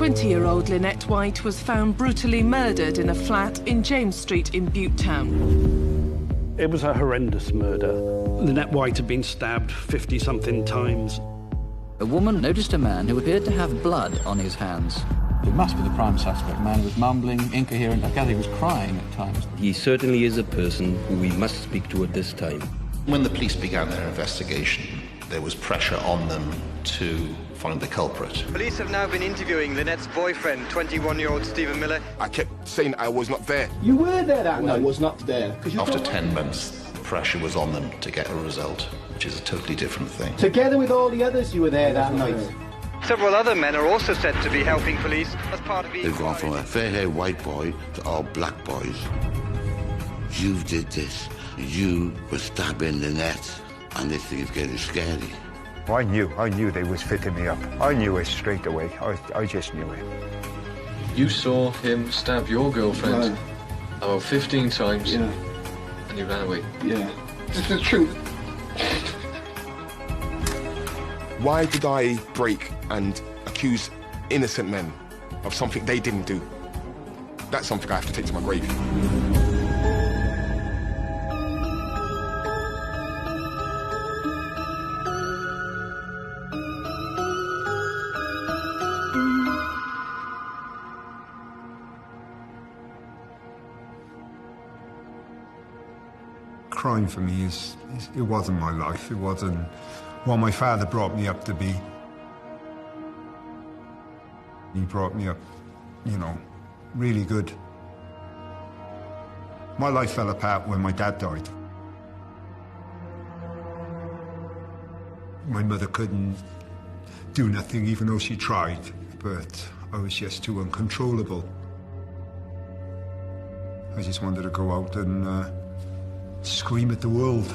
20-year-old Lynette White was found brutally murdered in a flat in James Street in Butte Town. It was a horrendous murder. Lynette White had been stabbed 50-something times. A woman noticed a man who appeared to have blood on his hands. It must be the prime suspect. Man was mumbling, incoherent. I gather he was crying at times. He certainly is a person who we must speak to at this time. When the police began their investigation, there was pressure on them to find the culprit. Police have now been interviewing Lynette's boyfriend, 21-year-old Stephen Miller. I kept saying I was not there. You were there that night? I was not there. After 10 months, the pressure was on them to get a result, which is a totally different thing. Together with all the others, you were there that night? Several other men are also said to be helping police as part of the They've gone from a fair-haired white boy to all black boys. You did this. You were stabbing Lynette, and this thing is getting scary. I knew they was fitting me up. I knew it straight away. I just knew it. You saw him stab your girlfriend Right. about 15 times, Yeah. and you ran away. Yeah. It's the truth. Why did I break and accuse innocent men of something they didn't do? That's something I have to take to my grave. Crime for me it wasn't my life. It wasn't what my father brought me up to be. He brought me up, you know, really good. My life fell apart when my dad died. My mother couldn't do nothing, even though she tried, but I was just too uncontrollable. I just wanted to go out and scream at the world.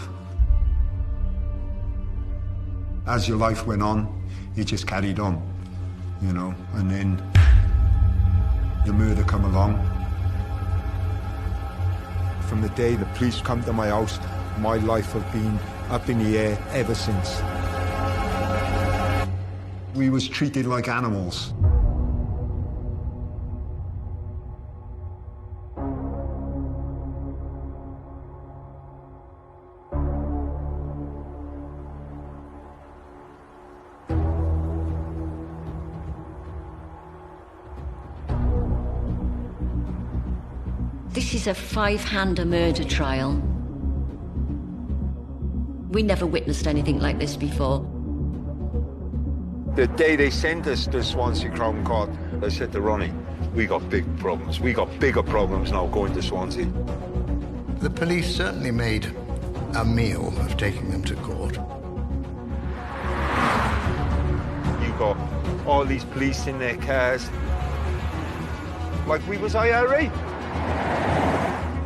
As your life went on, it just carried on, you know, and then the murder come along. From the day the police come to my house, my life has been up in the air ever since. We was treated like animals. This is a five-hander murder trial. We never witnessed anything like this before. The day they sent us to Swansea Crown Court, I said to Ronnie, we got big problems. We got bigger problems now going to Swansea. The police certainly made a meal of taking them to court. You got all these police in their cars, like we was IRA.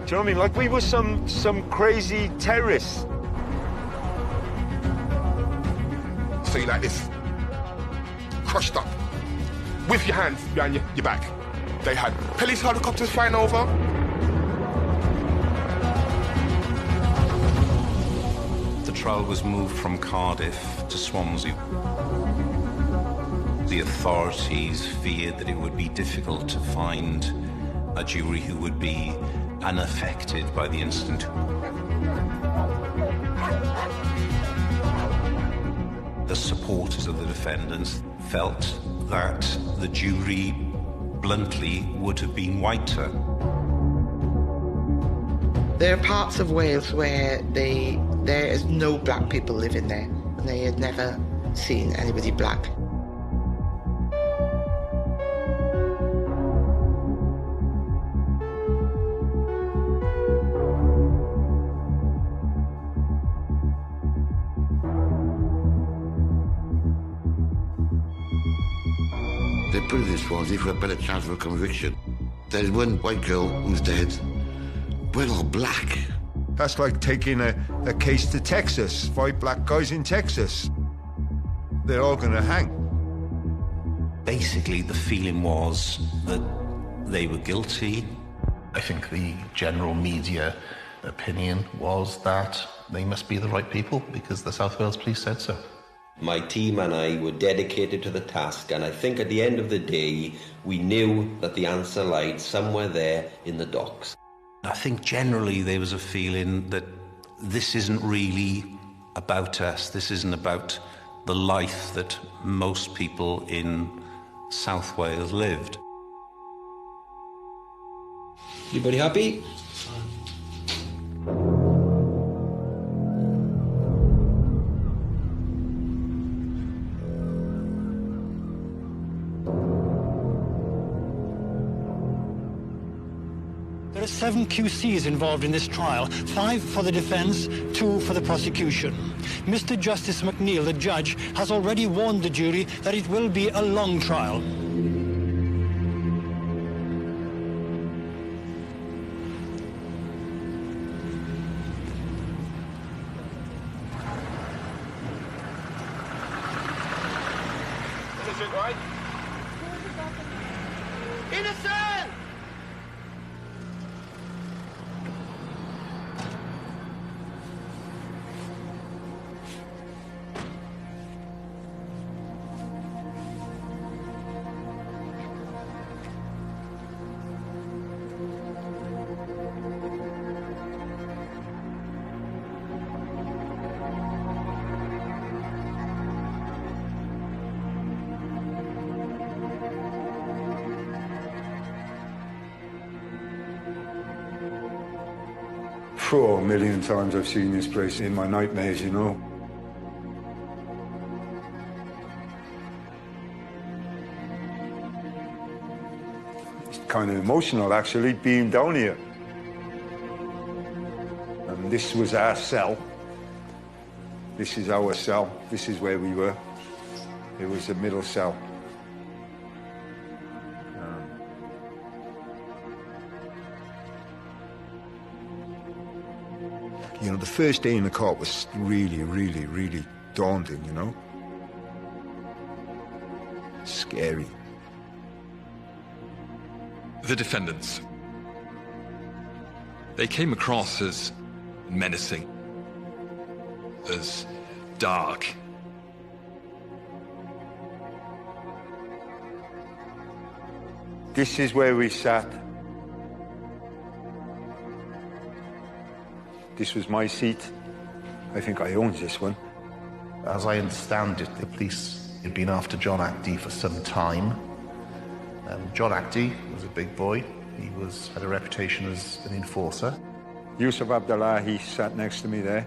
Do you know what I mean? Like we were some crazy terrorists. So you like this, crushed up, with your hands behind your back. They had police helicopters flying over. The trial was moved from Cardiff to Swansea. The authorities feared that it would be difficult to find a jury who would be unaffected by the incident. The supporters of the defendants felt that the jury, bluntly, would have been whiter. There are parts of Wales where there is no black people living there, and they had never seen anybody black. They put it in Swansea for a better chance of a conviction. There's one white girl who's dead. We're all black. That's like taking a case to Texas. 5 black guys in Texas. They're all gonna hang. Basically, the feeling was that they were guilty. I think the general media opinion was that they must be the right people because the South Wales Police said so. My team and I were dedicated to the task, and I think at the end of the day, we knew that the answer lied somewhere there in the docks. I think generally there was a feeling that this isn't really about us. This isn't about the life that most people in South Wales lived. Everybody happy? There are 7 QCs involved in this trial, 5 for the defence, 2 for the prosecution. Mr. Justice McNeill, the judge, has already warned the jury that it will be a long trial. Innocent, right? Innocent! A million times I've seen this place in my nightmares, you know. It's kind of emotional, actually, being down here. And this was our cell. This is our cell. This is where we were. It was the middle cell. You know, the first day in the court was really, really, really daunting, you know? Scary. The defendants. They came across as menacing, as dark. This is where we sat. This was my seat. I think I owned this one. As I understand it, the police had been after John Actie for some time. John Actie was a big boy. He had a reputation as an enforcer. Yusuf Abdullahi sat next to me there.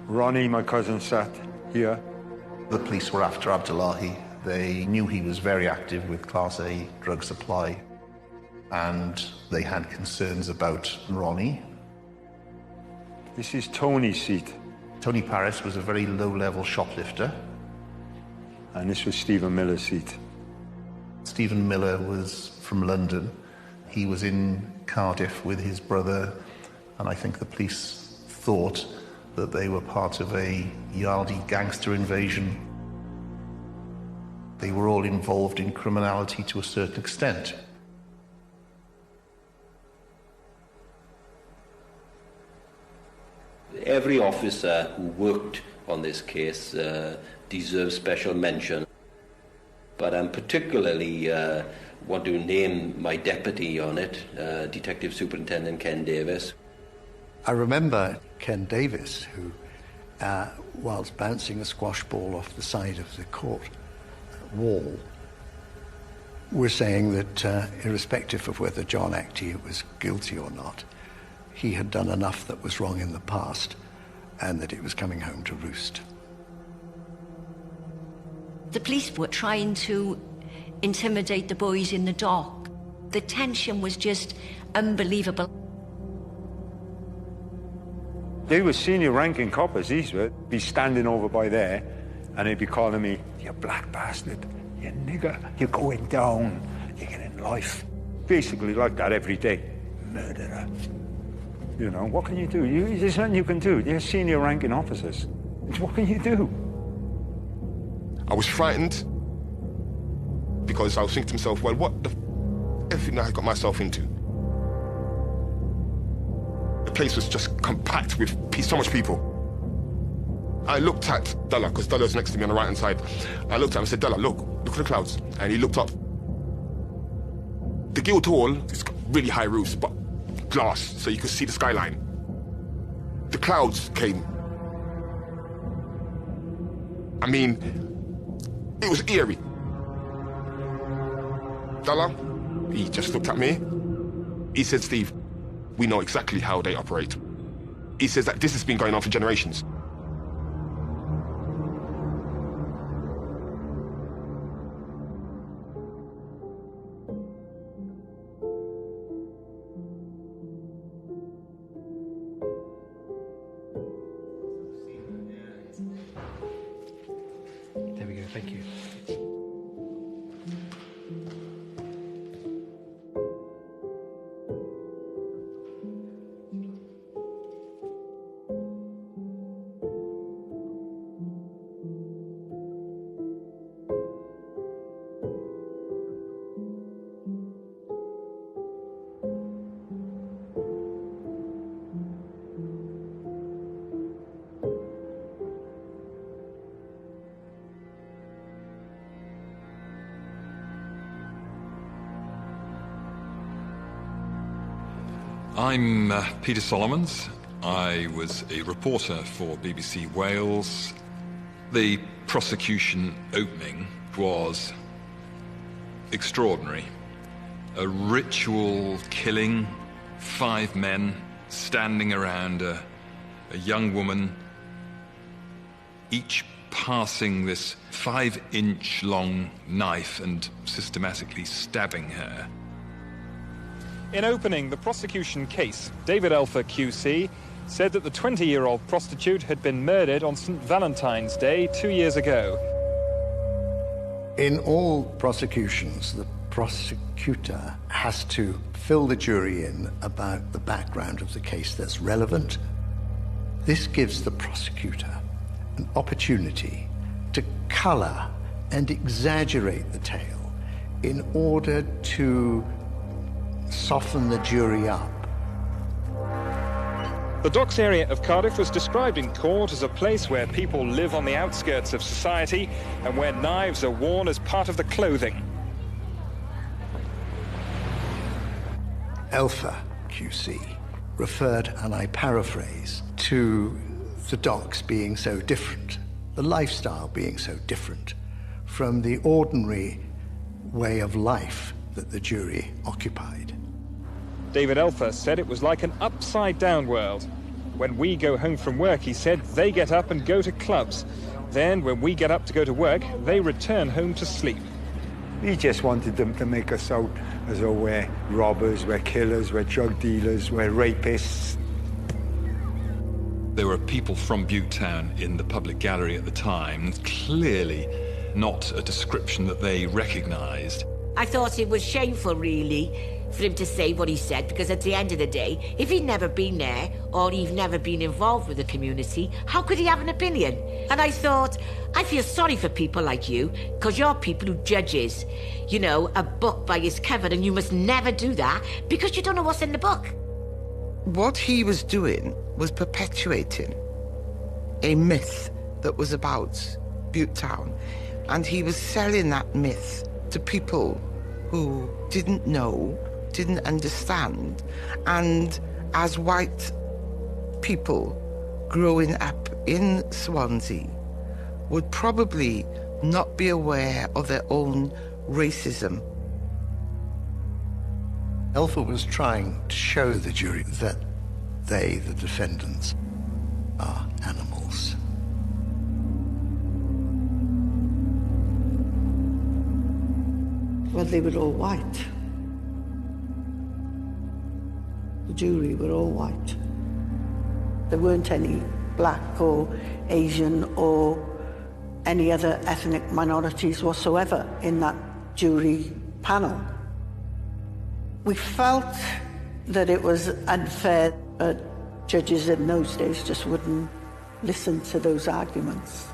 Ronnie, my cousin, sat here. The police were after Abdullahi. They knew he was very active with Class A drug supply, and they had concerns about Ronnie. This is Tony's seat. Tony Paris was a very low-level shoplifter. And this was Stephen Miller's seat. Stephen Miller was from London. He was in Cardiff with his brother, and I think the police thought that they were part of a Yardie gangster invasion. They were all involved in criminality to a certain extent. Every officer who worked on this case deserves special mention. But I particularly want to name my deputy on it, Detective Superintendent Ken Davis. I remember Ken Davis, who, whilst bouncing a squash ball off the side of the court wall, was saying that irrespective of whether John Actie was guilty or not, he had done enough that was wrong in the past, and that it was coming home to roost. The police were trying to intimidate the boys in the dock. The tension was just unbelievable. They were senior ranking coppers, these were. Be standing over by there, and they'd be calling me, "You black bastard, you nigger, you're going down, you're getting life." Basically like that every day. Murderer. You know, what can you do? There's nothing you can do. They're senior ranking officers. What can you do? I was frightened because I was thinking to myself, well, what the everything that I got myself into? The place was just compact with so much people. I looked at Della, because Della was next to me on the right-hand side. I looked at him and said, Della, look at the clouds. And he looked up. The Guildhall has got really high roofs, but glass, so you could see the skyline. The clouds came. I mean, it was eerie. Della, he just looked at me. He said, Steve, we know exactly how they operate. He says that this has been going on for generations. There we go, thank you. I'm Peter Solomons. I was a reporter for BBC Wales. The prosecution opening was extraordinary. A ritual killing, 5 men standing around a young woman, each passing this 5-inch long knife and systematically stabbing her. In opening the prosecution case, David Elfer QC said that the 20-year-old prostitute had been murdered on St. Valentine's Day 2 years ago. In all prosecutions, the prosecutor has to fill the jury in about the background of the case that's relevant. This gives the prosecutor an opportunity to colour and exaggerate the tale in order to soften the jury up. The docks area of Cardiff was described in court as a place where people live on the outskirts of society and where knives are worn as part of the clothing. Elfer QC referred, and I paraphrase, to the docks being so different, the lifestyle being so different from the ordinary way of life that the jury occupied. David Elfer said it was like an upside-down world. When we go home from work, he said, they get up and go to clubs. Then, when we get up to go to work, they return home to sleep. He just wanted them to make us out as though we're robbers, we're killers, we're drug dealers, we're rapists. There were people from Butte Town in the public gallery at the time, clearly not a description that they recognised. I thought it was shameful, really, for him to say what he said, because at the end of the day, if he'd never been there, or he'd never been involved with the community, how could he have an opinion? And I thought, I feel sorry for people like you, because you're people who judges, you know, a book by its cover, and you must never do that, because you don't know what's in the book. What he was doing was perpetuating a myth that was about Butte Town, and he was selling that myth to people who didn't know, didn't understand, and as white people growing up in Swansea would probably not be aware of their own racism. Elfer was trying to show the jury that they, the defendants, are animals. Well, they were all white. The jury were all white. There weren't any black or Asian or any other ethnic minorities whatsoever in that jury panel. We felt that it was unfair, but judges in those days just wouldn't listen to those arguments.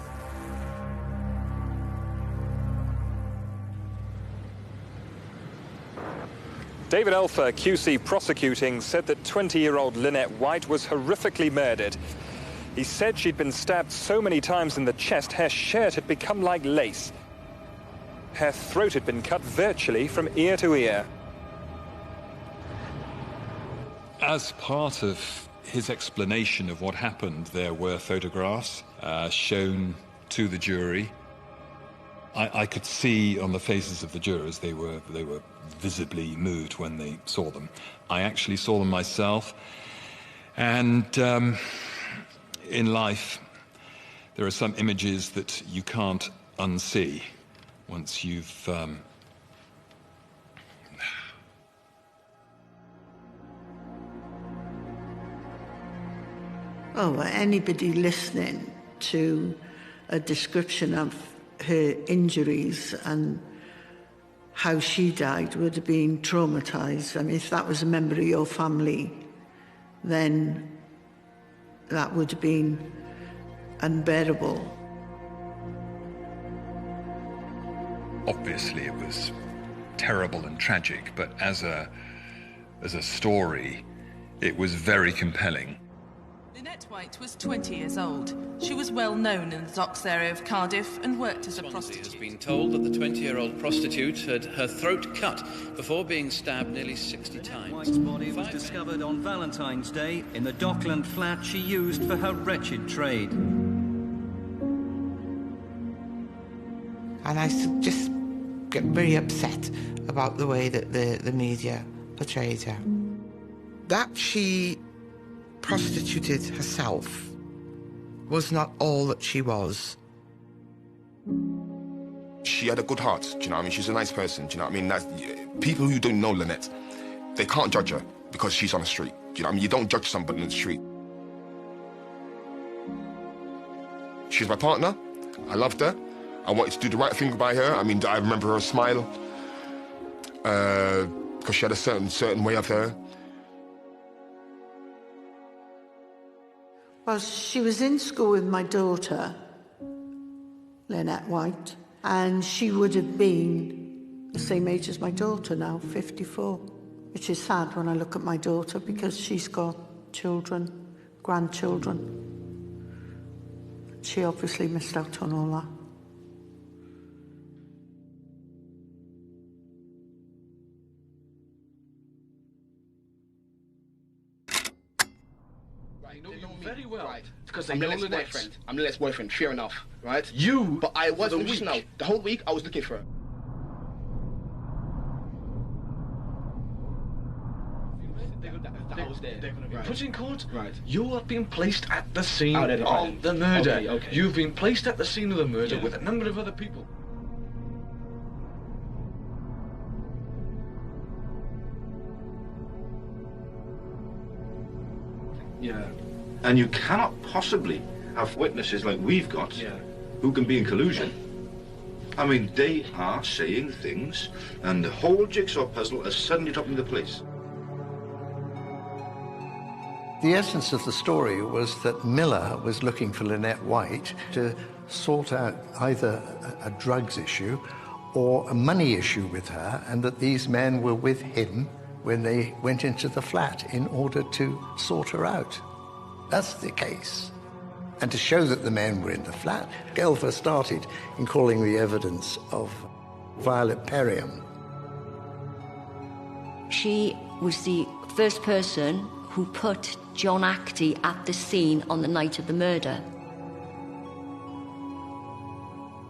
David Elfer, QC prosecuting, said that 20-year-old Lynette White was horrifically murdered. He said she'd been stabbed so many times in the chest, her shirt had become like lace. Her throat had been cut virtually from ear to ear. As part of his explanation of what happened, there were photographs shown to the jury. I could see on the faces of the jurors they were visibly moved when they saw them. I actually saw them myself, and in life there are some images that you can't unsee once you've Oh, well, anybody listening to a description of her injuries and how she died would have been traumatised. I mean, if that was a member of your family, then that would have been unbearable. Obviously it was terrible and tragic, but as a story, it was very compelling. Lynette White was 20 years old. She was well known in the docks area of Cardiff and worked as a prostitute. Has been told that the 20-year-old prostitute had her throat cut before being stabbed nearly 60 times. White's body was discovered on Valentine's Day in the Dockland flat she used for her wretched trade. And I just get very upset about the way that the media portrayed her. That she prostituted herself was not all that she was. She had a good heart, do you know what I mean? She's a nice person, do you know what I mean? That's, people who don't know Lynette, they can't judge her because she's on the street, do you know what I mean? You don't judge somebody on the street. She's my partner. I loved her. I wanted to do the right thing by her. I mean, I remember her smile because she had a certain way of her. Well, she was in school with my daughter, Lynette White, and she would have been the same age as my daughter now, 54, which is sad when I look at my daughter because she's got children, grandchildren. She obviously missed out on all that. Very well. Right. Because I'm Lynette's boyfriend. I'm Lynette's boyfriend, fair enough, right? You? But I wasn't the listen now. The whole week I was looking for her. I was there. They're going to be put in court. Right. You have been placed at the scene of the murder. Okay. You've been placed at the scene of the murder with a number of other people. Yeah. And you cannot possibly have witnesses like we've got who can be in collusion. I mean, they are saying things, and the whole jigsaw puzzle has suddenly dropped into place. The essence of the story was that Miller was looking for Lynette White to sort out either a drugs issue or a money issue with her, and that these men were with him when they went into the flat in order to sort her out. That's the case. And to show that the men were in the flat, Gelfer started in calling the evidence of Violet Perriam. She was the first person who put John Actie at the scene on the night of the murder.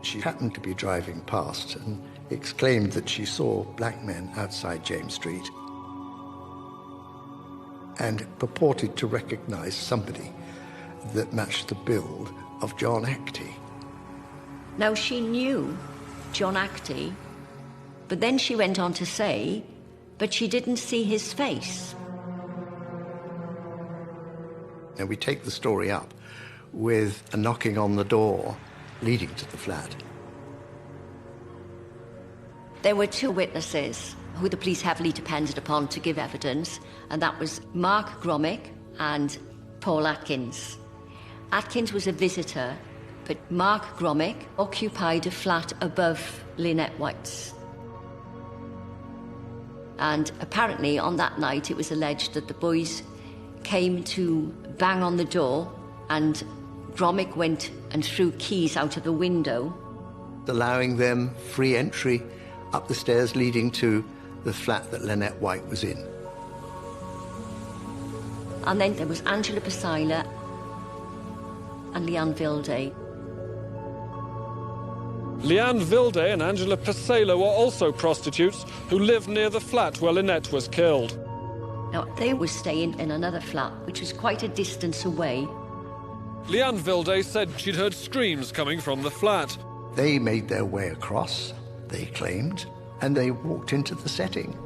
She happened to be driving past and exclaimed that she saw black men outside James Street and purported to recognize somebody that matched the build of John Actie. Now, she knew John Actie, but then she went on to say, but she didn't see his face. Now, we take the story up with a knocking on the door leading to the flat. There were two witnesses who the police heavily depended upon to give evidence, and that was Mark Gromick and Paul Atkins. Atkins was a visitor, but Mark Gromick occupied a flat above Lynette White's. And apparently on that night it was alleged that the boys came to bang on the door and Gromick went and threw keys out of the window, allowing them free entry up the stairs leading to the flat that Lynette White was in. And then there was Angela Pasila and Leanne Vilde. Leanne Vilde and Angela Pasela were also prostitutes who lived near the flat where Lynette was killed. Now, they were staying in another flat, which was quite a distance away. Leanne Vilde said she'd heard screams coming from the flat. They made their way across, they claimed, and they walked into the setting.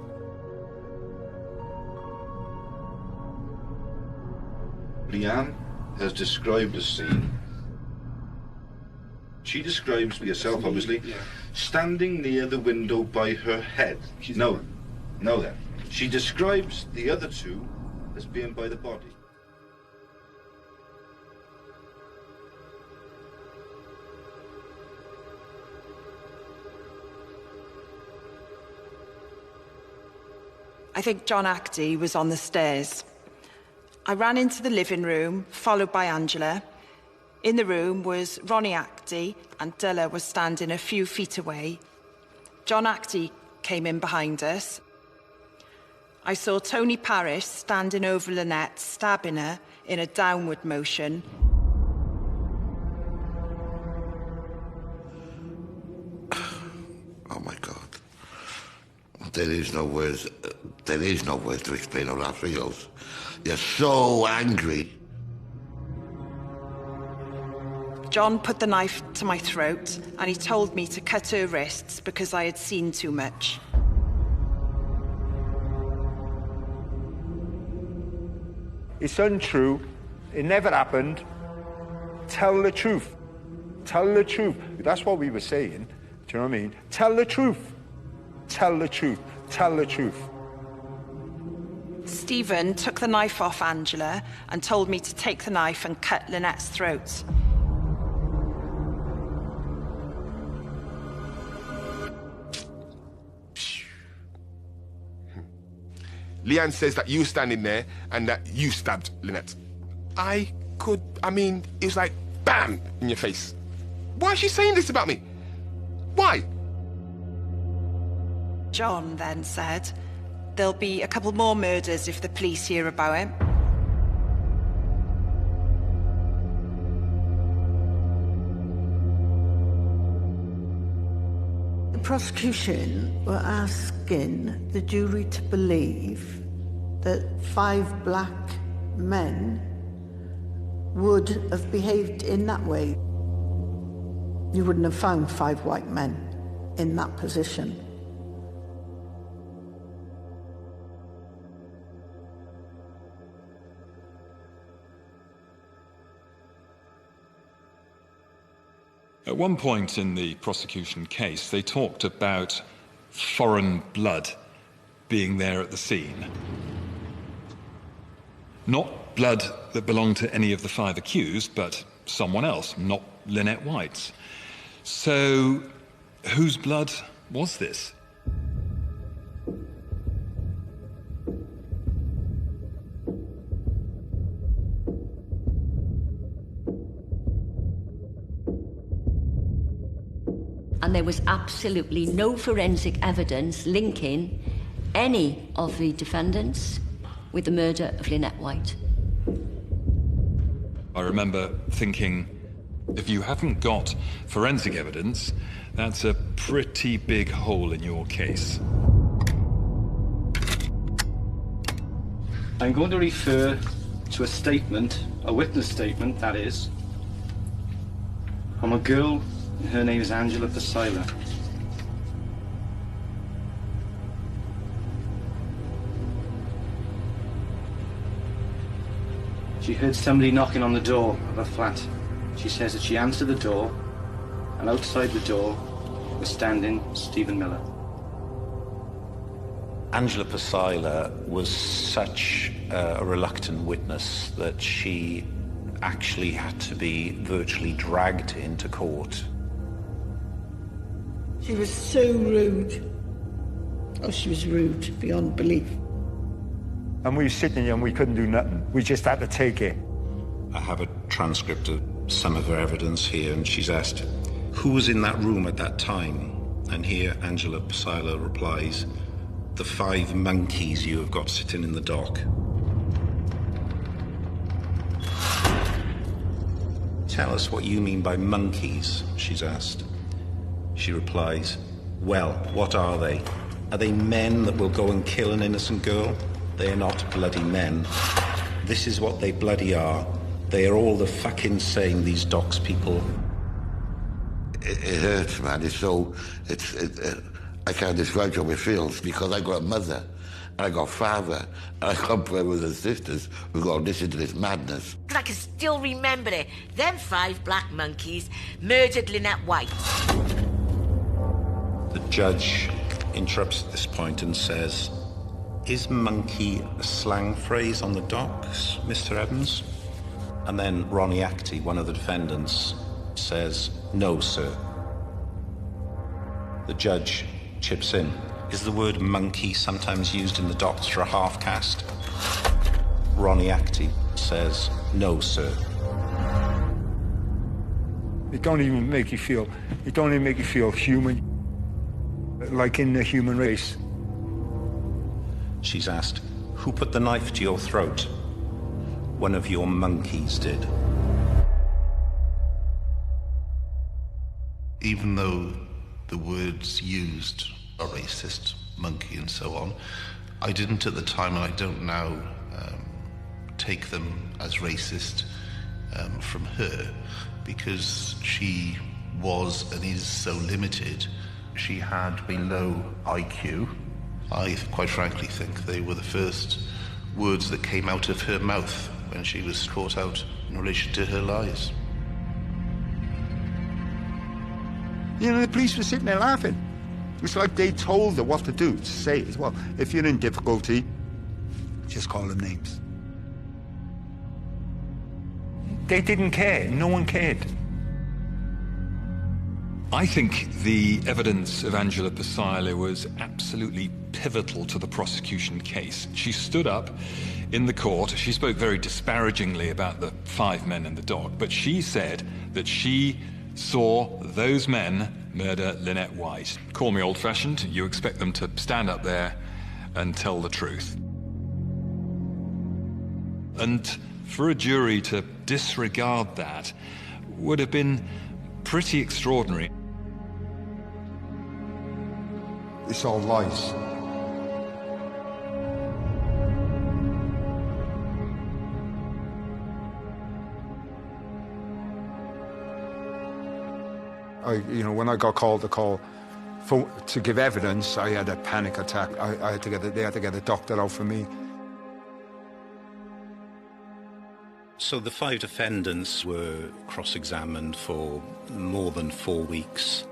Leanne has described the scene. She describes herself, obviously, standing near the window by her head. No then. She describes the other two as being by the body. I think John Actie was on the stairs. I ran into the living room, followed by Angela. In the room was Ronnie Actie, and Dilla was standing a few feet away. John Actie came in behind us. I saw Tony Parrish standing over Lynette, stabbing her in a downward motion. Oh my God. There is no words to explain how that feels. You're so angry. John put the knife to my throat and he told me to cut her wrists because I had seen too much. It's untrue. It never happened. Tell the truth. Tell the truth. That's what we were saying. Do you know what I mean? Tell the truth. Tell the truth. Tell the truth. Stephen took the knife off Angela and told me to take the knife and cut Lynette's throat. Leanne says that you were standing there and that you stabbed Lynette. It was like BAM in your face. Why is she saying this about me? Why? John then said, there'll be a couple more murders if the police hear about it. The prosecution were asking the jury to believe that 5 black men would have behaved in that way. You wouldn't have found 5 white men in that position. At one point in the prosecution case, they talked about foreign blood being there at the scene. Not blood that belonged to any of the 5 accused, but someone else, not Lynette White's. So, whose blood was this? And there was absolutely no forensic evidence linking any of the defendants with the murder of Lynette White. I remember thinking, if you haven't got forensic evidence, that's a pretty big hole in your case. I'm going to refer to a statement, a witness statement, that is, from a girl. Her name is Angela Pasila. She heard somebody knocking on the door of her flat. She says that she answered the door, and outside the door was standing Stephen Miller. Angela Pasila was such a reluctant witness that she actually had to be virtually dragged into court. She was so rude. Oh, she was rude beyond belief. And we were sitting here and we couldn't do nothing. We just had to take it. I have a transcript of some of her evidence here, and she's asked, who was in that room at that time? And here Angela Pasilo replies, the 5 monkeys you have got sitting in the dock. Tell us what you mean by monkeys, she's asked. She replies, well, what are they? Are they men that will go and kill an innocent girl? They are not bloody men. This is what they bloody are. They are all the fucking same, these docks people. It hurts, man. It's so... I can't describe how it feels, because I got a mother, and I got a father, and I got brothers and sisters who got this into this madness. I can still remember it. Them 5 black monkeys murdered Lynette White. The judge interrupts at this point and says, is monkey a slang phrase on the docks, Mr. Evans? And then Ronnie Actie, one of the defendants, says, no, sir. The judge chips in. Is the word monkey sometimes used in the docks for a half-caste? Ronnie Actie says, no, sir. It don't even make you feel human, like in the human race. She's asked, who put the knife to your throat? One of your monkeys did. Even though the words used are racist, monkey and so on, I didn't at the time, and I don't now, take them as racist from her, because she was and is so limited. She had a low IQ. I quite frankly think they were the first words that came out of her mouth when she was caught out in relation to her lies. You know, the police were sitting there laughing. It's like they told her what to do, to say as well. If you're in difficulty, just call them names. They didn't care. No one cared. I think the evidence of Angela Pasilo was absolutely pivotal to the prosecution case. She stood up in the court. She spoke very disparagingly about the 5 men in the dock, but she said that she saw those men murder Lynette White. Call me old-fashioned, you expect them to stand up there and tell the truth. And for a jury to disregard that would have been pretty extraordinary. It's all lies. When I got called to give evidence, I had a panic attack. They had to get a doctor out for me. So the 5 defendants were cross-examined for more than 4 weeks.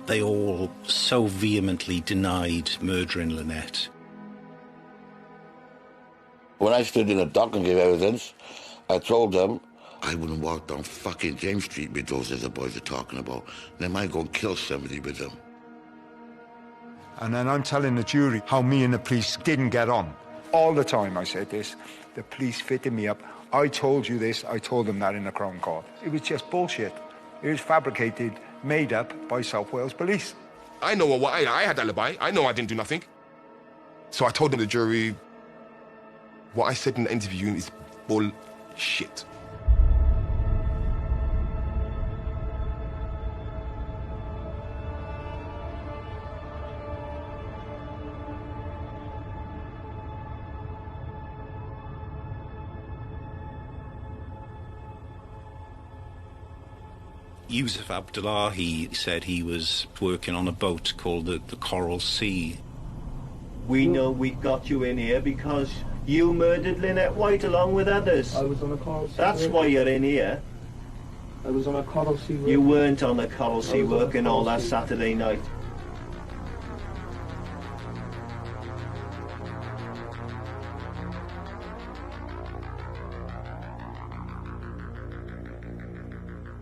They all so vehemently denied murdering Lynette. When I stood in the dock and gave evidence, I told them I wouldn't walk down fucking James Street with those other boys are talking about. They might go and kill somebody with them. And then I'm telling the jury how me and the police didn't get on. All the time I said this. The police fitted me up. I told you this, I told them that in the Crown Court. It was just bullshit. It was fabricated, made up by South Wales Police. I know what I had alibi. I know I didn't do nothing. So I told the jury, what I said in the interview is bullshit. Yusuf Abdullahi said he was working on a boat called the Coral Sea. We know we got you in here because you murdered Lynette White along with others. I was on a Coral Sea. That's why you're in here. I was on a Coral Sea. You weren't on the Coral Sea working all that Saturday night.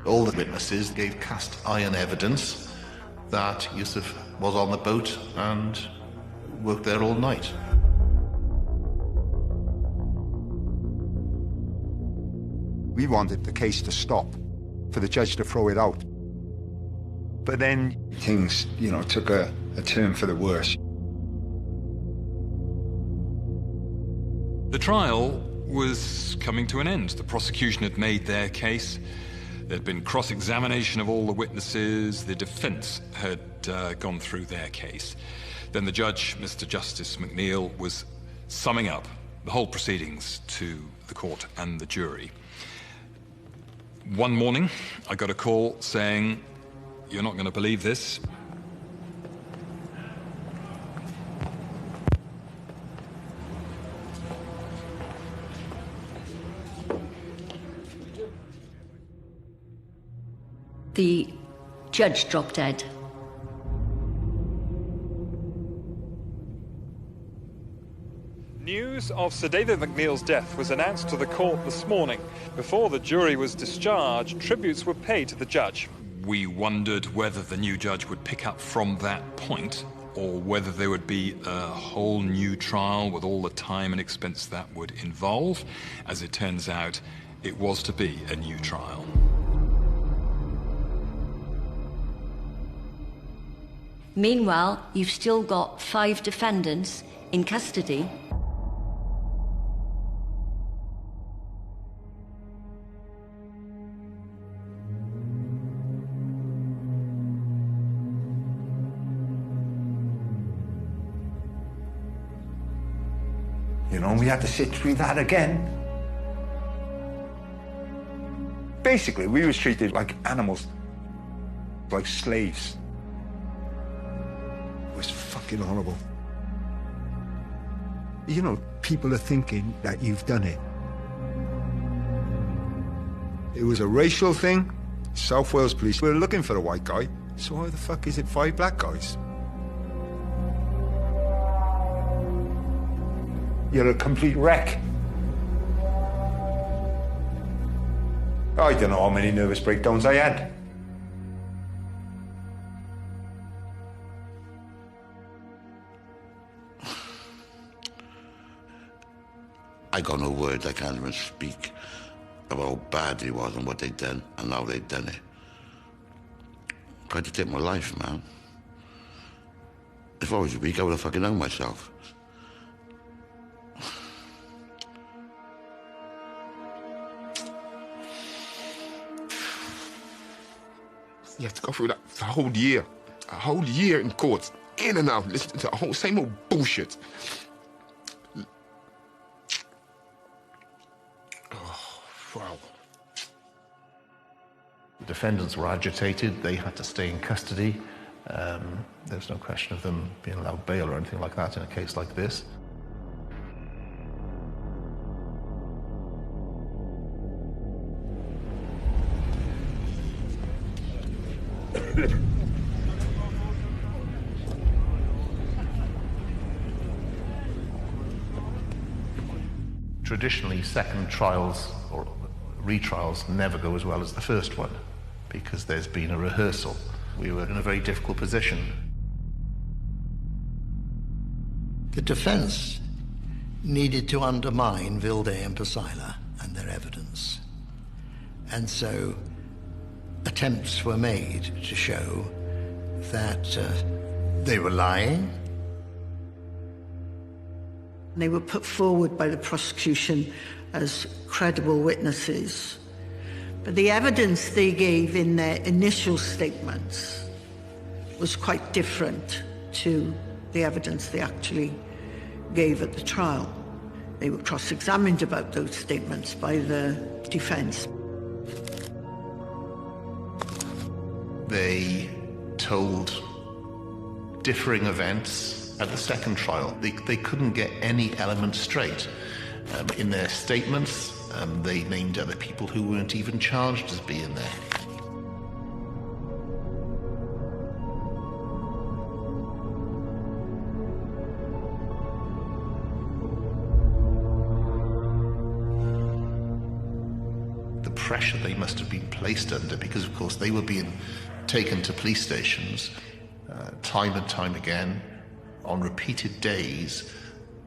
All the witnesses gave cast iron evidence that Yusuf was on the boat and worked there all night. We wanted the case to stop, for the judge to throw it out. But then things, you know, took a turn for the worse. The trial was coming to an end. The prosecution had made their case. There'd been cross-examination of all the witnesses. The defence had gone through their case. Then the judge, Mr. Justice McNeill, was summing up the whole proceedings to the court and the jury. One morning, I got a call saying, "You're not going to believe this. The judge dropped dead. News of Sir David McNeill's death was announced to the court this morning. Before the jury was discharged, tributes were paid to the judge. We wondered whether the new judge would pick up from that point, or whether there would be a whole new trial with all the time and expense that would involve. As it turns out, it was to be a new trial. Meanwhile, you've still got 5 defendants in custody. You know, we had to sit through that again. Basically, we were treated like animals, like slaves. It was fucking horrible. You know, people are thinking that you've done it. It was a racial thing. South Wales police were looking for a white guy, so why the fuck is it 5 black guys? You're a complete wreck. I don't know how many nervous breakdowns I had. I got no words, I can't even speak about how bad it was and what they'd done and how they'd done it. Tried to take my life, man. If I was weak, I would have fucking hung myself. You have to go through that for a whole year. A whole year in court. In and out, listening to the whole same old bullshit. Oh, wow. The defendants were agitated. They had to stay in custody. There's no question of them being allowed bail or anything like that in a case like this. Traditionally, second trials or retrials never go as well as the first one because there's been a rehearsal. We were in a very difficult position. The defense needed to undermine Vilde and Pasila and their evidence. And so attempts were made to show that they were lying. They were put forward by the prosecution as credible witnesses. But the evidence they gave in their initial statements was quite different to the evidence they actually gave at the trial. They were cross-examined about those statements by the defense. They told differing events at the second trial. They couldn't get any element straight. In their statements, they named other people who weren't even charged as being there. The pressure they must have been placed under, because of course they were being taken to police stations time and time again on repeated days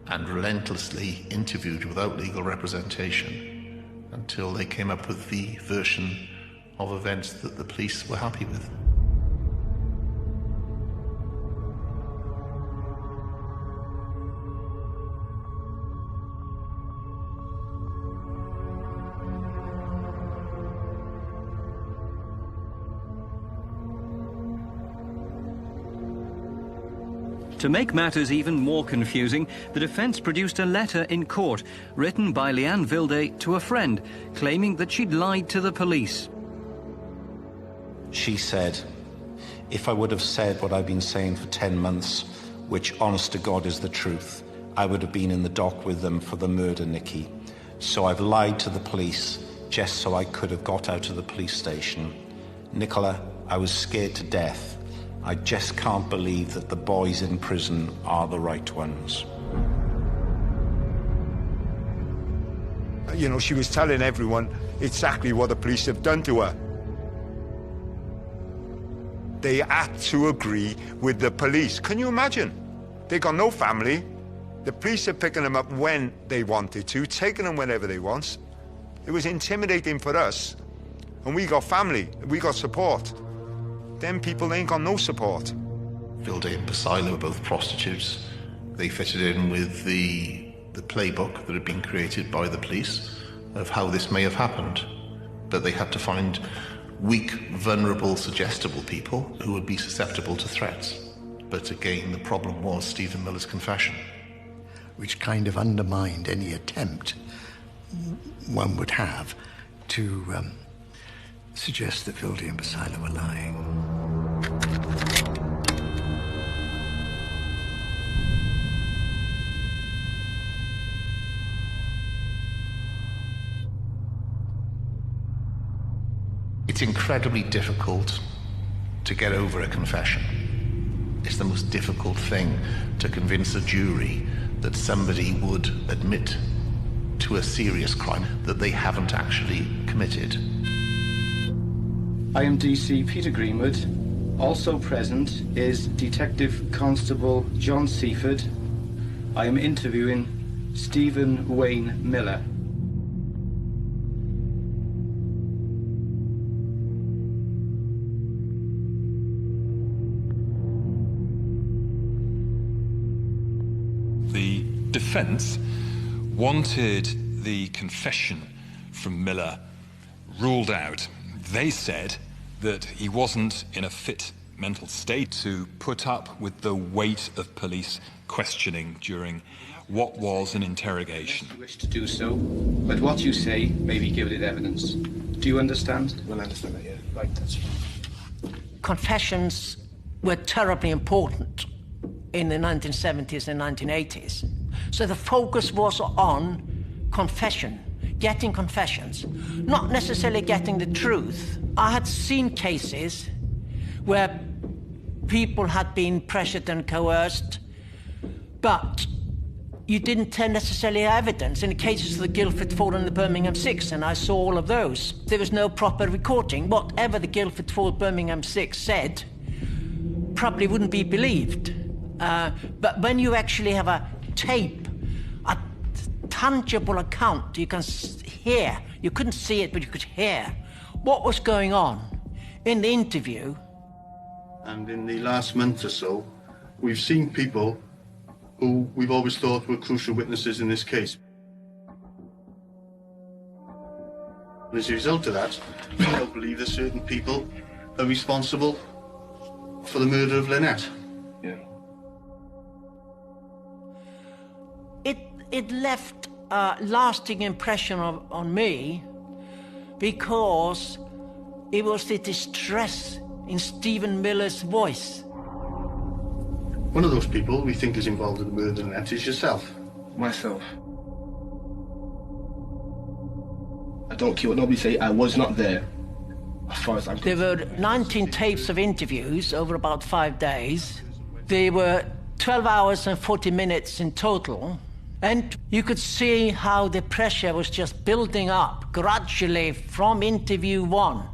and relentlessly interviewed without legal representation. until they came up with the version of events that the police were happy with. To make matters even more confusing, the defence produced a letter in court written by Leanne Vilde to a friend, claiming that she'd lied to the police. She said, if I would have said what I've been saying for 10 months, which honest to God is the truth, I would have been in the dock with them for the murder, Nicky. So I've lied to the police just so I could have got out of the police station. Nicola, I was scared to death. I just can't believe that the boys in prison are the right ones. You know, she was telling everyone exactly what the police have done to her. They had to agree with the police. Can you imagine? They got no family. The police are picking them up when they wanted to, taking them whenever they want. It was intimidating for us. And we got family, we got support. Them people ain't got no support. Vilde and Basila were both prostitutes. They fitted in with the playbook that had been created by the police of how this may have happened. But they had to find weak, vulnerable, suggestible people who would be susceptible to threats. But again, the problem was Stephen Miller's confession. Which kind of undermined any attempt one would have to suggest that Vilde and Basila were lying. It's incredibly difficult to get over a confession. It's the most difficult thing to convince a jury that somebody would admit to a serious crime that they haven't actually committed. I am DC Peter Greenwood. Also present is Detective Constable John Seaford. I am interviewing Stephen Wayne Miller. The defence wanted the confession from Miller ruled out. They said that he wasn't in a fit mental state to put up with the weight of police questioning during what was an interrogation. If you wish to do so, but what you say may be given evidence. Do you understand? Well, I understand that, yeah. Right, that's fine. Confessions were terribly important in the 1970s and 1980s. So the focus was on confession, getting confessions, not necessarily getting the truth. I had seen cases where people had been pressured and coerced, but you didn't necessarily have evidence. In the cases of the Guildford 4 and the Birmingham 6, and I saw all of those, there was no proper recording. Whatever the Guildford 4 Birmingham 6 said probably wouldn't be believed. But when you actually have a tape, a tangible account, you can hear, you couldn't see it, but you could hear what was going on in the interview. And in the last month or so, we've seen people who we've always thought were crucial witnesses in this case. And as a result of that, we now believe that certain people are responsible for the murder of Lynette. Yeah. It left a lasting impression on me because it was the distress in Stephen Miller's voice. One of those people we think is involved in the murder of Lynette is yourself. Myself. I don't care what nobody say, I was not there. As far as I'm concerned. There were 19 tapes of interviews over about 5 days. There were 12 hours and 40 minutes in total. And you could see how the pressure was just building up gradually from interview 1,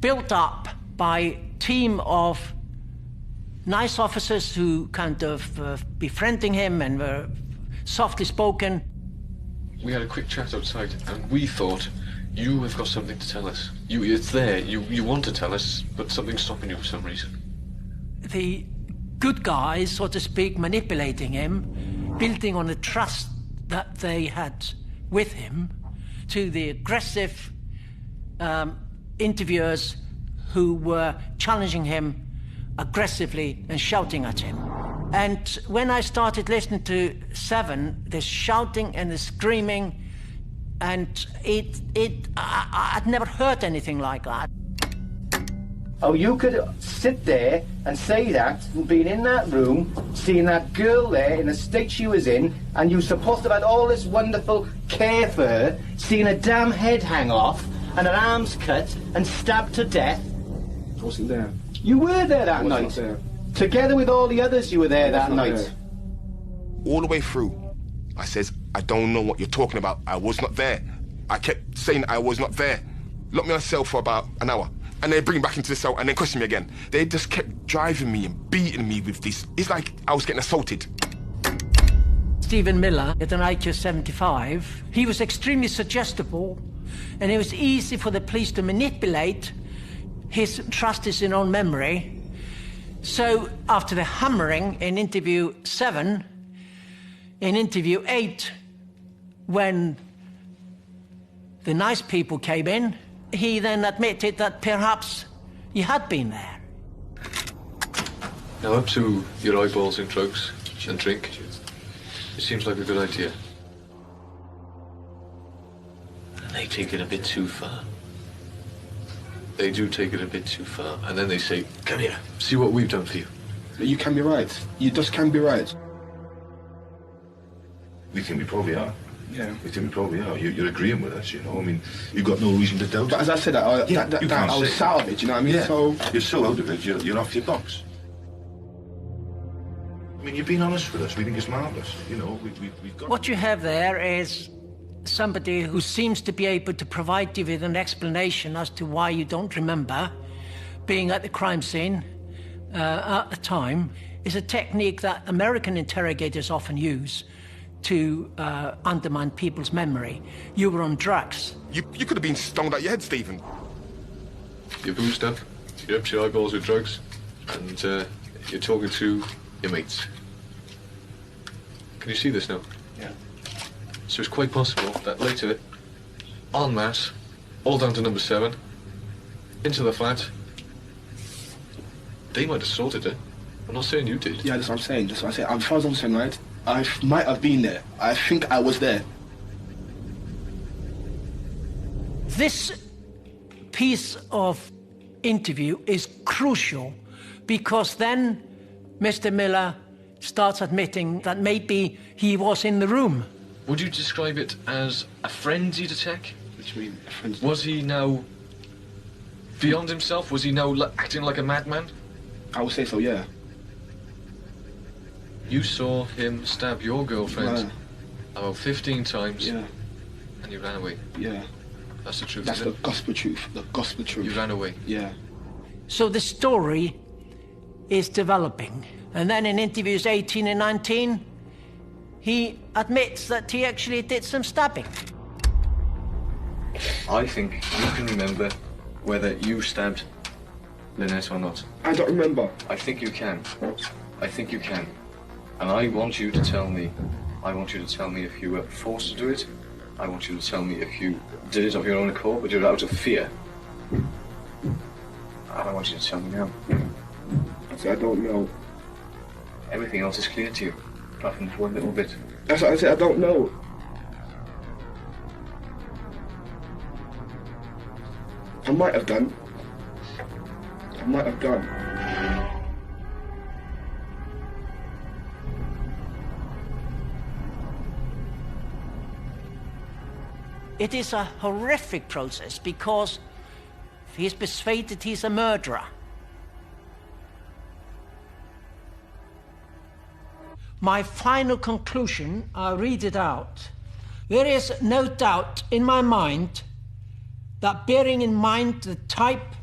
built up by a team of nice officers who kind of befriending him and were softly spoken. We had a quick chat outside, and we thought You have got something to tell us. It's there. You want to tell us, but something's stopping you for some reason. The good guys, so to speak, manipulating him, building on the trust that they had with him, to the aggressive interviewers who were challenging him aggressively and shouting at him. And when I started listening to Seven, the shouting and the screaming, and I'd never heard anything like that. Oh, you could sit there and say that, being in that room, seeing that girl there in the state she was in, and you were supposed to have had all this wonderful care for her, seeing her damn head hang off, and her arms cut, and stabbed to death. I wasn't there. You were there that night. There. Together with all the others, you were there that night. There. All the way through, I says, I don't know what you're talking about. I was not there. I kept saying I was not there. Locked me on a cell for about an hour. And they bring me back into the cell and then question me again. They just kept driving me and beating me with this. It's like I was getting assaulted. Stephen Miller had an IQ 75. He was extremely suggestible, and it was easy for the police to manipulate his trust in his own memory. So after the hammering in interview 7, in interview 8, when the nice people came in, he then admitted that perhaps he had been there. Now, up to your eyeballs in drugs and drink, it seems like a good idea. They take it a bit too far. They do take it a bit too far. And then they say, come here, see what we've done for you. You can be right. You just can be right. We think we probably are. Yeah. We think we probably are. You're agreeing with us, you know. I mean, you've got no reason to doubt it. But as I said, I was out of it, you know what I mean? Yeah. So you're so out of it, you're off your box. I mean, you've been honest with us. We think it's marvellous. You know, we've got... What you have there is somebody who seems to be able to provide you with an explanation as to why you don't remember being at the crime scene at the time. Is a technique that American interrogators often use to undermine people's memory. You were on drugs. You could have been stoned out your head, Stephen. You're boozed up, you're up to your eyeballs with drugs, and you're talking to your mates. Can you see this now? Yeah. So it's quite possible that later, en masse, all down to number 7, into the flat, they might have sorted it. I'm not saying you did. yeah, that's what I'm saying. That's what I'm saying. As far as I'm saying, right? I might have been there. I think I was there. This piece of interview is crucial because then Mr. Miller starts admitting that maybe he was in the room. Would you describe it as a frenzied attack? What do you mean, a frenzied? Was he now beyond himself? Was he now acting like a madman? I would say so, yeah. You saw him stab your girlfriend Yeah. about 15 times. Yeah. And you ran away. Yeah. That's the truth. That's isn't the it? gospel truth. The gospel truth. You ran away. Yeah. So the story is developing. And then in interviews 18 and 19, he admits that he actually did some stabbing. I think you can remember whether you stabbed Lynette or not. I don't remember. I think you can. I think you can. And I want you to tell me. I want you to tell me if you were forced to do it. I want you to tell me if you did it of your own accord, but you're out of fear. I don't want you to tell me now. I don't know. Everything else is clear to you, apart from one little bit. That's what I said. I don't know. I might have done. I might have done. It is a horrific process because he's persuaded he's a murderer. My final conclusion, I'll read it out. There is no doubt in my mind that bearing in mind the type,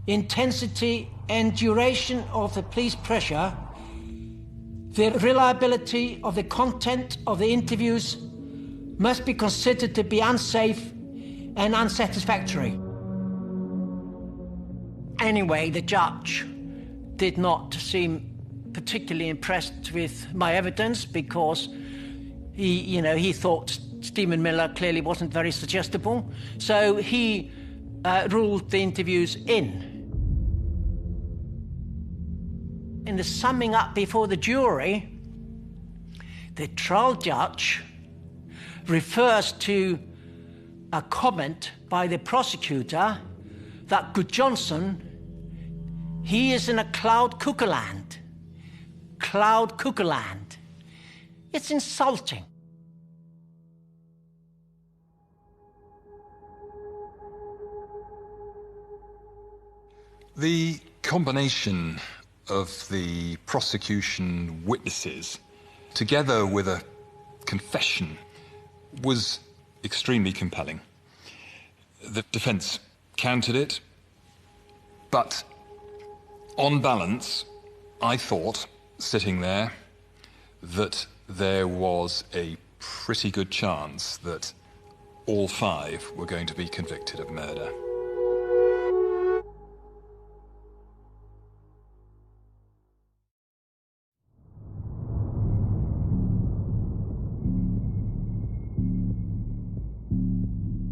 intensity and duration of the police pressure, the reliability of the content of the interviews must be considered to be unsafe and unsatisfactory. Anyway, the judge did not seem particularly impressed with my evidence because he thought Stephen Miller clearly wasn't very suggestible. So he ruled the interviews in. In the summing up before the jury, the trial judge refers to a comment by the prosecutor that Good Johnson, he is in a cloud cuckoo land. Cloud cuckoo land. It's insulting. The combination of the prosecution witnesses, together with a confession, was extremely compelling. The defence countered it, but on balance, I thought, sitting there, that there was a pretty good chance that all 5 were going to be convicted of murder.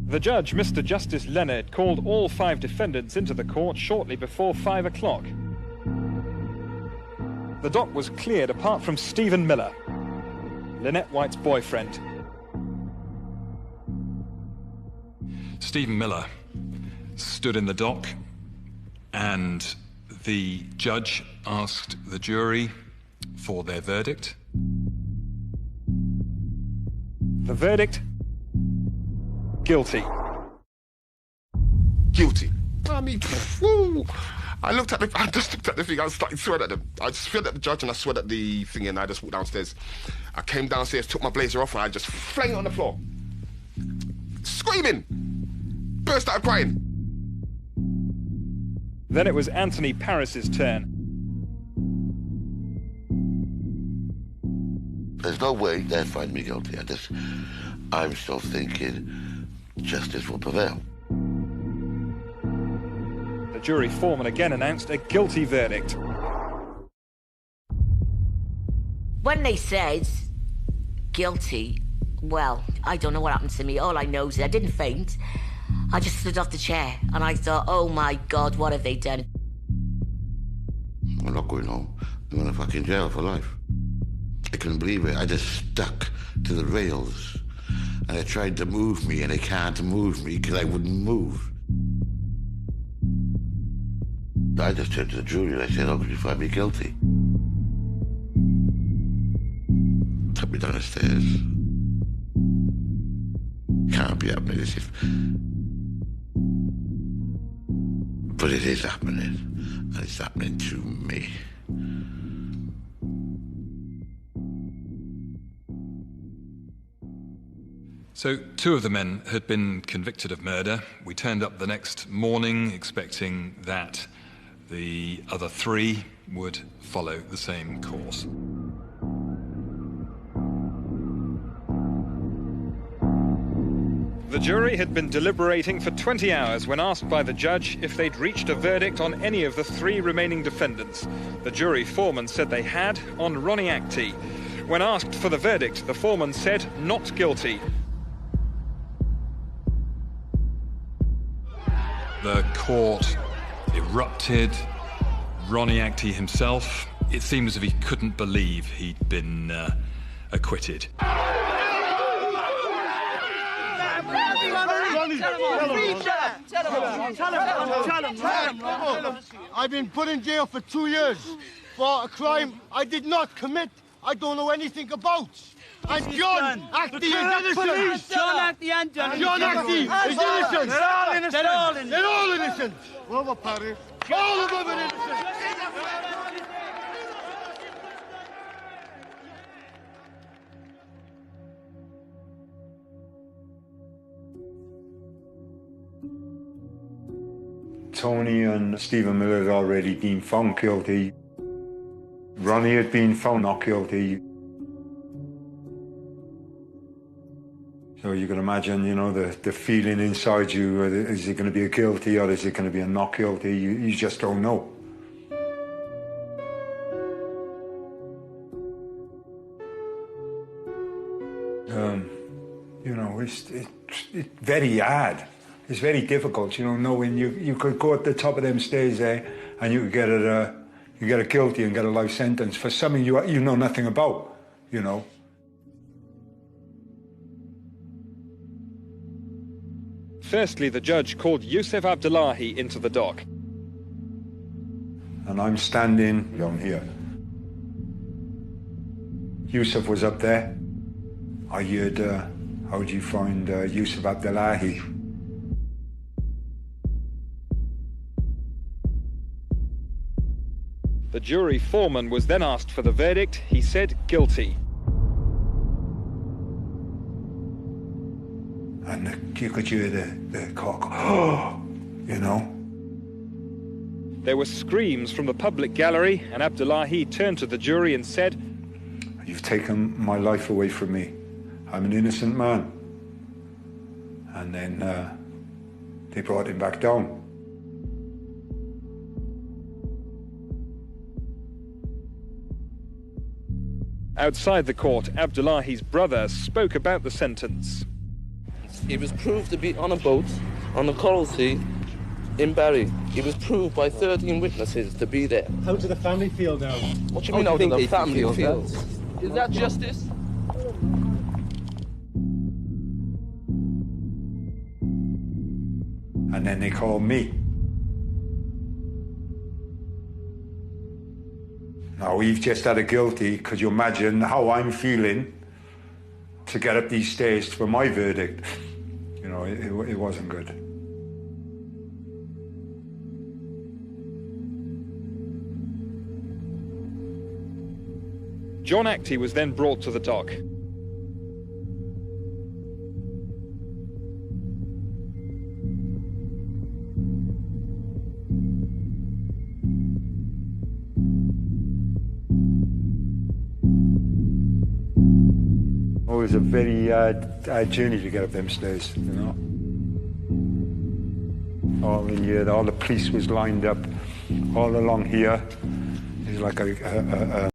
The judge, Mr. Justice Leonard, called all 5 defendants into the court shortly before 5 o'clock. The dock was cleared apart from Stephen Miller, Lynette White's boyfriend. Stephen Miller stood in the dock, and the judge asked the jury for their verdict. The verdict: guilty. Guilty. I mean, woo. I just looked at the thing, I started swearing at them. I just sweared at the judge and I sweared at the thing, and I just walked downstairs. I came downstairs, took my blazer off, and I just flung it on the floor. Screaming! Burst out crying. Then it was Anthony Paris's turn. There's no way they'd find me guilty. I'm still thinking justice will prevail. The jury foreman again announced a guilty verdict. When they said guilty, well, I don't know what happened to me. All I know is I didn't faint. I just stood off the chair and I thought, oh my God, what have they done? I'm not going home. I'm in a fucking jail for life. I couldn't believe it. I just stuck to the rails. And they tried to move me, and they can't move me because I wouldn't move. I just turned to the jury and I said, how could you find me guilty? Took me down the stairs. Can't be happening, this is... But it is happening, and it's happening to me. So 2 of the men had been convicted of murder. We turned up the next morning expecting that the other 3 would follow the same course. The jury had been deliberating for 20 hours when asked by the judge if they'd reached a verdict on any of the 3 remaining defendants. The jury foreman said they had on Ronnie Actie. When asked for the verdict, the foreman said not guilty. The court erupted. Ronnie Actie himself, it seemed as if he couldn't believe he'd been acquitted. I've been put in jail for 2 years for a crime I did not commit. I don't know anything about. And John Actie is innocent. John Actie and John. John Actie is innocent. They're all innocent. They're all innocent. They're all innocent. Over Paris. All of them are innocent. Tony and Stephen Miller had already been found guilty. Ronnie had been found not guilty. So you can imagine, you know, the feeling inside you, is it going to be a guilty or is it going to be a not guilty? You just don't know. You know, it's very hard. It's very difficult, you know, knowing you could go at the top of them stairs there and you could get a guilty and get a life sentence for something you know nothing about, you know. Firstly, the judge called Yusuf Abdullahi into the dock. And I'm standing down here. Yusuf was up there. I heard, how would you find Yusuf Abdullahi? The jury foreman was then asked for the verdict. He said guilty. And you could hear the cock, oh, you know. There were screams from the public gallery, and Abdullahi turned to the jury and said, "You've taken my life away from me. I'm an innocent man." And then they brought him back down. Outside the court, Abdullahi's brother spoke about the sentence. He was proved to be on a boat on the Coral Sea in Barry. He was proved by 13 witnesses to be there. How do the family feel now? What do you mean how do the family feel? Is that justice? And then they called me. Now, we've just had a guilty. Could you imagine how I'm feeling to get up these stairs for my verdict? You know, it wasn't good. John Actie was then brought to the dock. It was a very hard journey to get up them stairs, you know. All the police was lined up all along here. It was like a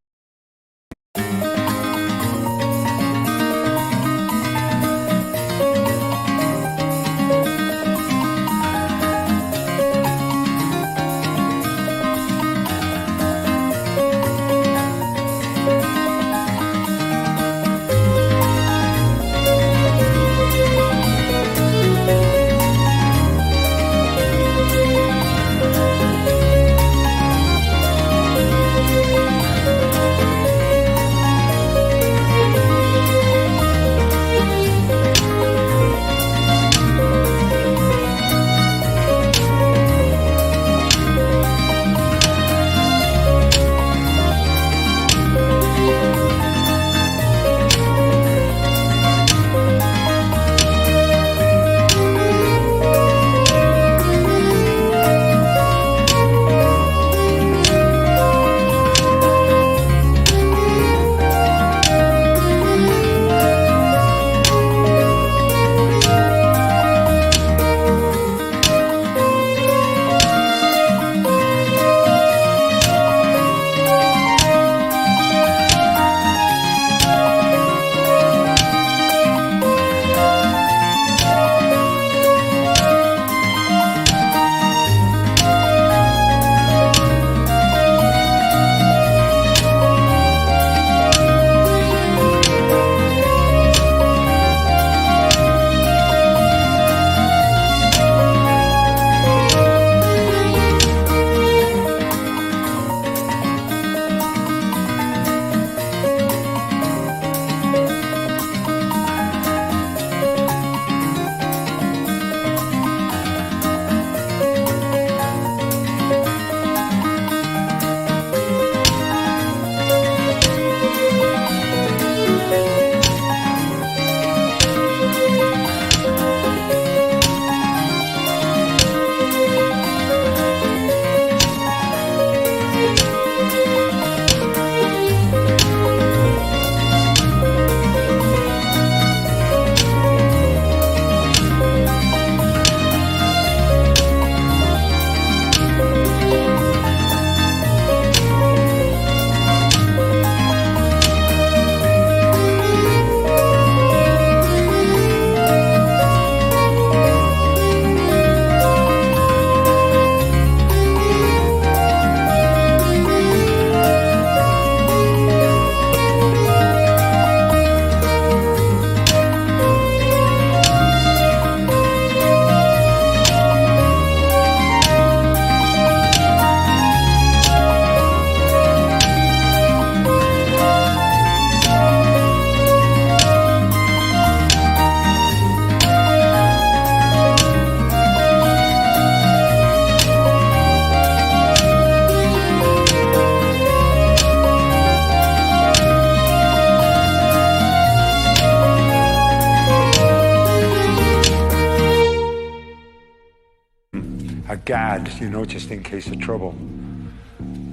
had, you know, just in case of trouble.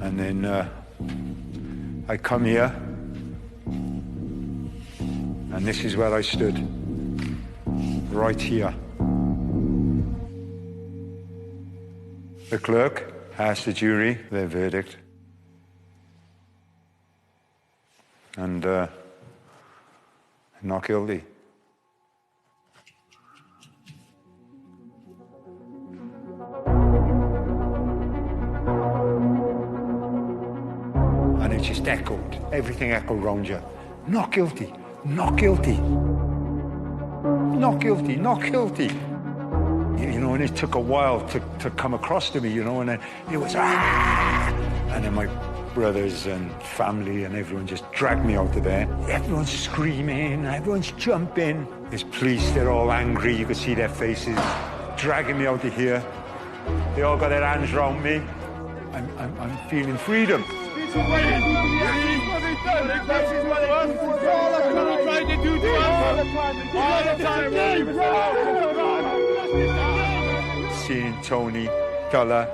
And then I come here, and this is where I stood, right here. The clerk asked the jury their verdict, and not guilty. And it just echoed, everything echoed round you. Not guilty, not guilty. Not guilty, not guilty. You know, and it took a while to come across to me, you know, and then it was, ah! And then my brothers and family and everyone just dragged me out of there. Everyone's screaming, everyone's jumping. There's police, they're all angry, you could see their faces, dragging me out of here. They all got their hands around me. I'm feeling freedom. This is what they done. This is what all the time trying to do to us. All the time. Seeing Tony, Gullah,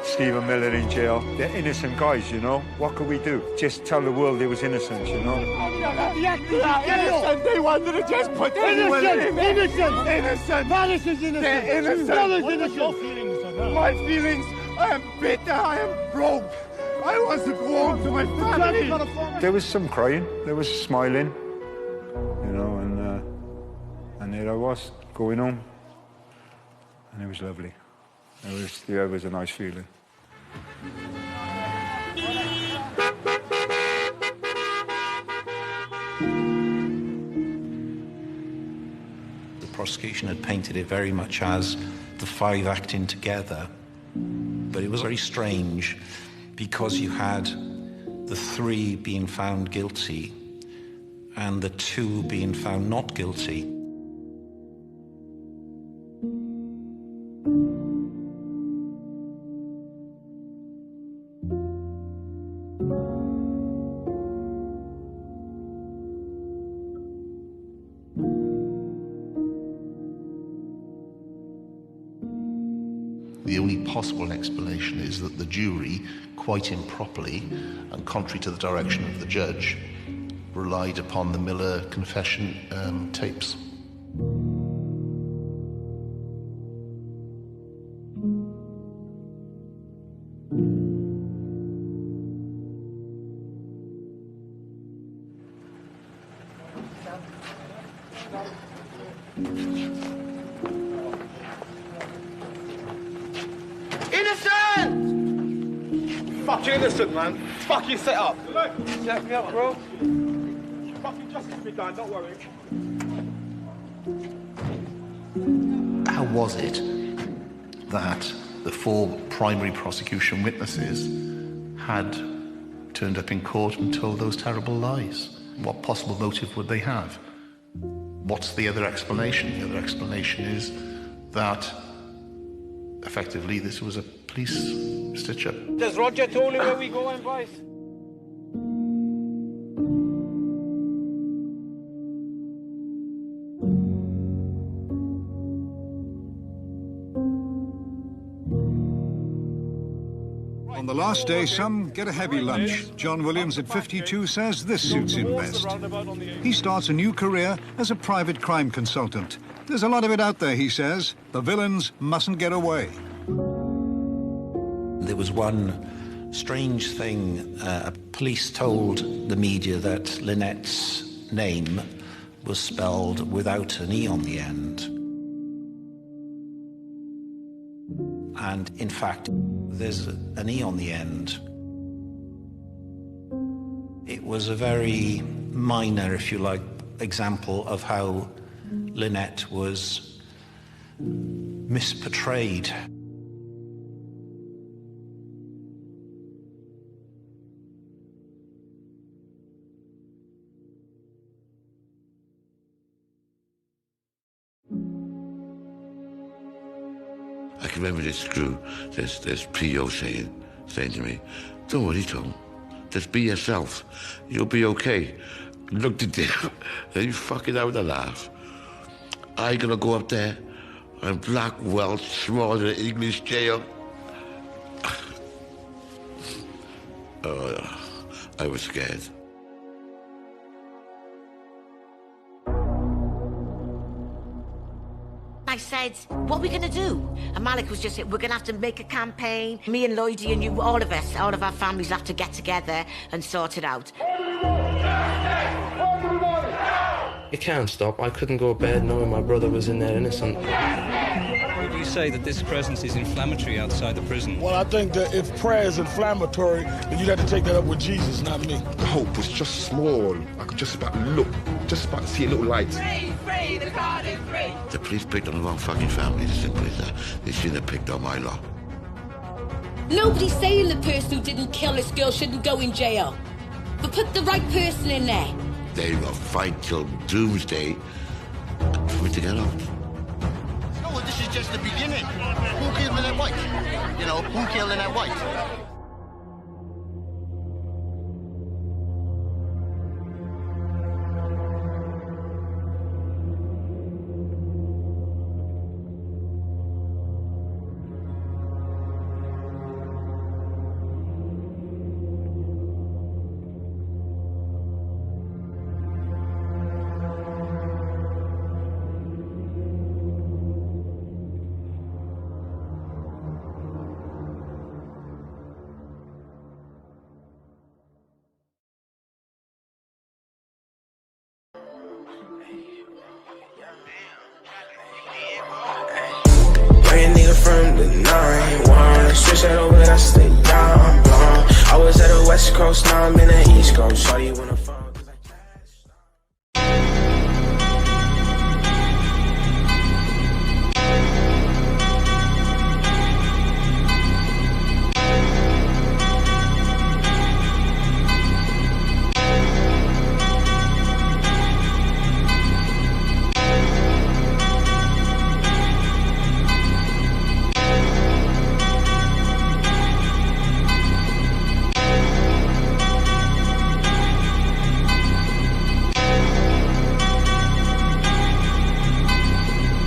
Stephen Miller in jail. They're innocent guys, you know. What could we do? Just tell the world they was innocent, you know. Innocent. They wanted to just put innocent. Valis is innocent. They're innocent. What are your feelings on that? My feelings. I am bitter. I am broke. I want to go home to my family. There was some crying. There was smiling, you know, and there I was going home, and it was lovely. It was a nice feeling. The prosecution had painted it very much as the five acting together, but it was very strange because you had the three being found guilty and the two being found not guilty. The only possible explanation is that the jury, quite improperly and contrary to the direction of the judge, relied upon the Miller confession tapes. Fuck you innocent, man. Fuck you set up. Set me up, bro. Fucking justice will be done, don't worry. How was it that the four primary prosecution witnesses had turned up in court and told those terrible lies? What possible motive would they have? What's the other explanation? The other explanation is that effectively this was a police stitch-up. Does Roger tell you where we go and boys? On the last day, some get a heavy lunch. John Williams at 52 says this suits him best. He starts a new career as a private crime consultant. There's a lot of it out there, he says. The villains mustn't get away. There was one strange thing. Police told the media that Lynette's name was spelled without an E on the end. And in fact, there's an E on the end. It was a very minor, if you like, example of how Lynette was misportrayed. I can remember this crew, this PO saying to me, don't worry, Tom, just be yourself. You'll be okay. Looked at him, and he fucking out a laugh. I gonna go up there and black Welsh, small in an English jail. I was scared. I said, what are we going to do? And Malik was just, we're going to have to make a campaign. Me and Lloydie and you, all of us, all of our families have to get together and sort it out. You can't stop. I couldn't go to bed knowing my brother was in there innocent. Would you say that this presence is inflammatory outside the prison? Well, I think that if prayer is inflammatory, then you'd have to take that up with Jesus, not me. The hope was just small. I could just about see a little light. Free, the card is free. The police picked on the wrong fucking family, as simple as that. They shouldn't have picked on my lot. Nobody's saying the person who didn't kill this girl shouldn't go in jail. But put the right person in there. They will fight till doomsday for me to get out. No, this is just the beginning. Who killed Lynette White? You know, who killed Lynette White? From the 9-1, switch that over, that's the down. I was at the West Coast, now I'm in the East Coast. Shawty wanna